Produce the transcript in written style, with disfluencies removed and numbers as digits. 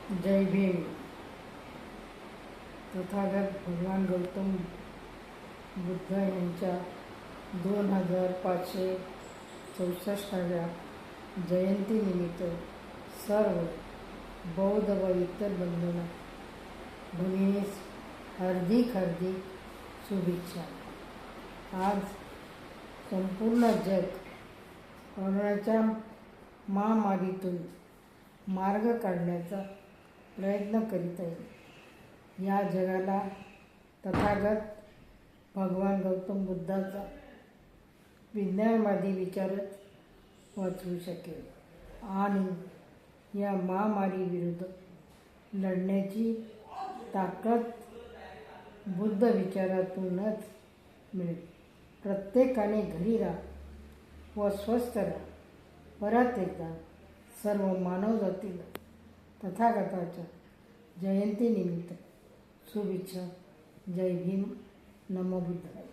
जय भीम. तथागत भगवान गौतम बुद्ध यांच्या 2564व्या जयंतीनिमित्त सर्व बौद्ध व इतर बंधूंना भगिनीस हार्दिक शुभेच्छा. आज संपूर्ण जग कोरोनाच्या महामारीतून मार्ग काढण्याचा प्रयत्न करीत आहे. या जगाला तथागत भगवान गौतम बुद्धाचा विज्ञानवादी विचारच वाचवू शकेल आणि या महामारीविरुद्ध लढण्याची ताकद बुद्ध विचारातूनच मिळेल. प्रत्येकाने घरी राहा व स्वस्थ राहा. परत एकदा सर्व मानवजातीला तथागताच्या जयंतीनिमित्त शुभेच्छा. जय भीम. नमो बुद्धाय.